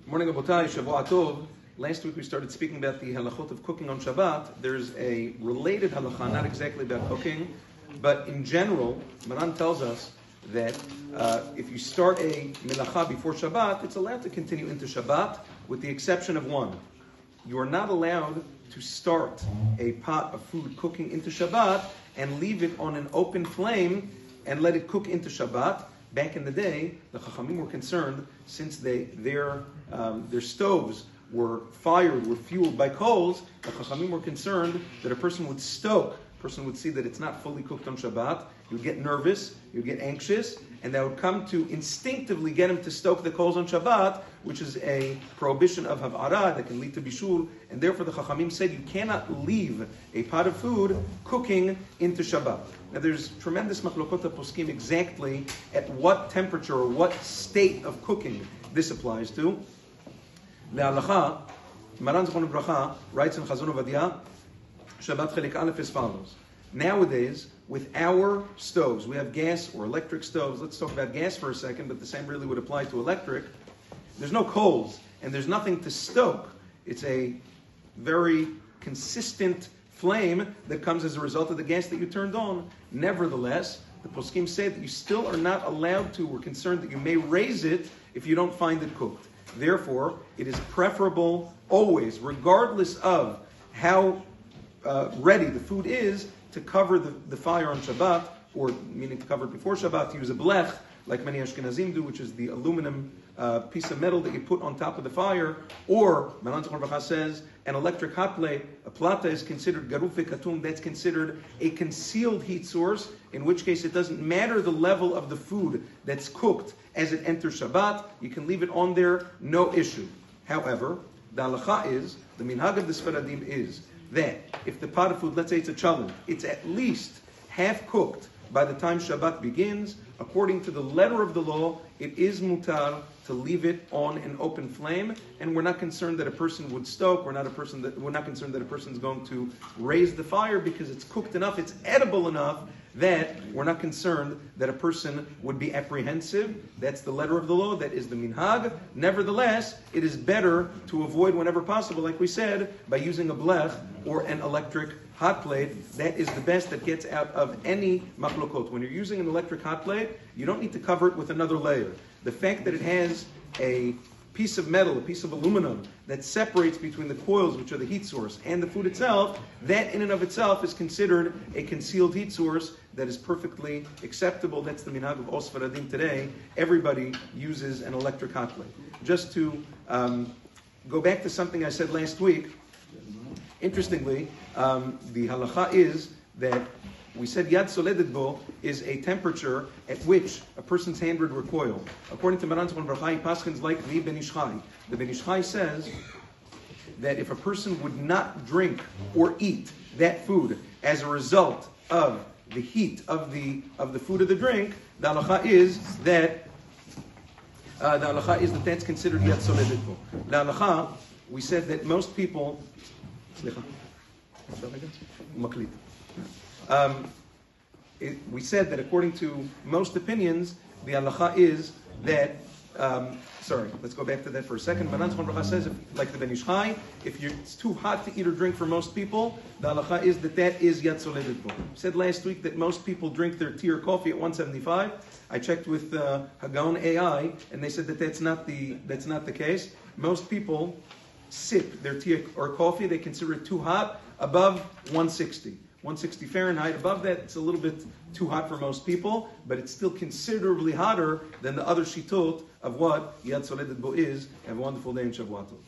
Morning, Abotai, Shavua Tov. Last week we started speaking about the halachot of cooking on Shabbat. There's a related halacha, not exactly about cooking, but in general, Maran tells us that if you start a melacha before Shabbat, it's allowed to continue into Shabbat, with the exception of one. You are not allowed to start a pot of food cooking into Shabbat and leave it on an open flame and let it cook into Shabbat. Back in the day, the Chachamim were concerned, since their stoves were fueled by coals. The Chachamim were concerned that a person would stoke. A person would see that it's not fully cooked on Shabbat. He would get nervous, he would get anxious, and that would come to instinctively get him to stoke the coals on Shabbat, which is a prohibition of Hav'ara that can lead to Bishul. And therefore the Chachamim said you cannot leave a pot of food cooking into Shabbat. Now there's tremendous machlokot poskim exactly at what temperature or what state of cooking this applies to. Le'alacha, Maran Zechron Bracha writes in Chazon Ovadia, Shabbat Chelik Aleph as follows. Nowadays, with our stoves, we have gas or electric stoves. Let's talk about gas for a second, but the same really would apply to electric. There's no coals, and there's nothing to stoke. It's a very consistent flame that comes as a result of the gas that you turned on. Nevertheless, the poskim say that you still are not allowed to, or concerned that you may raise it if you don't find it cooked. Therefore, it is preferable always, regardless of how ready the food is, to cover the fire on Shabbat, or meaning to cover it before Shabbat, to use a blech, like many Ashkenazim do, which is the aluminum piece of metal that you put on top of the fire, or, Maran Zechron Bracha says, an electric hot plate. A plata is considered garuf v'katum, that's considered a concealed heat source, in which case it doesn't matter the level of the food that's cooked as it enters Shabbat, you can leave it on there, no issue. However, the halacha is, the minhag of the Sfaradim is, that if the pot of food, let's say it's a challah, it's at least half cooked by the time Shabbat begins, according to the letter of the law, it is mutar to leave it on an open flame, and we're not concerned that a person would stoke. We're not concerned that a person's going to raise the fire, because it's cooked enough, it's edible enough, that we're not concerned that a person would be apprehensive. That's the letter of the law, that is the minhag. Nevertheless, it is better to avoid whenever possible, like we said, by using a blech or an electric hot plate. That is the best that gets out of any machlokot. When you're using an electric hot plate, you don't need to cover it with another layer. The fact that it has a piece of metal, a piece of aluminum that separates between the coils, which are the heat source, and the food itself, that in and of itself is considered a concealed heat source that is perfectly acceptable. That's the minhag of Os Faradim today. Everybody uses an electric hot plate. Just to go back to something I said last week, interestingly, the halacha is that we said Yad Soledet Bo is a temperature at which a person's hand would recoil. According to Maran Zechron Bracha, he paskins like the Ben Ish Chai. The Ben Ish Chai says that if a person would not drink or eat that food as a result of the heat of the food or the drink, the halacha is that that's considered Yad Soledet Bo. The halacha, we said that most people. We said that according to most opinions, the halacha is that, let's go back to that for a second. Maran Zechron Bracha says, like the Ben Ish Chai, if it's too hot to eat or drink for most people, the halacha is that is Yad Soledet Bo. We said last week that most people drink their tea or coffee at 175. I checked with Hagaon AI, and they said that that's not the case. Most people sip their tea or coffee, they consider it too hot, above 160. 160 Fahrenheit. Above that, it's a little bit too hot for most people, but it's still considerably hotter than the other shitot of what Yad Soledet Bo is. Have a wonderful day in Shavua Tov.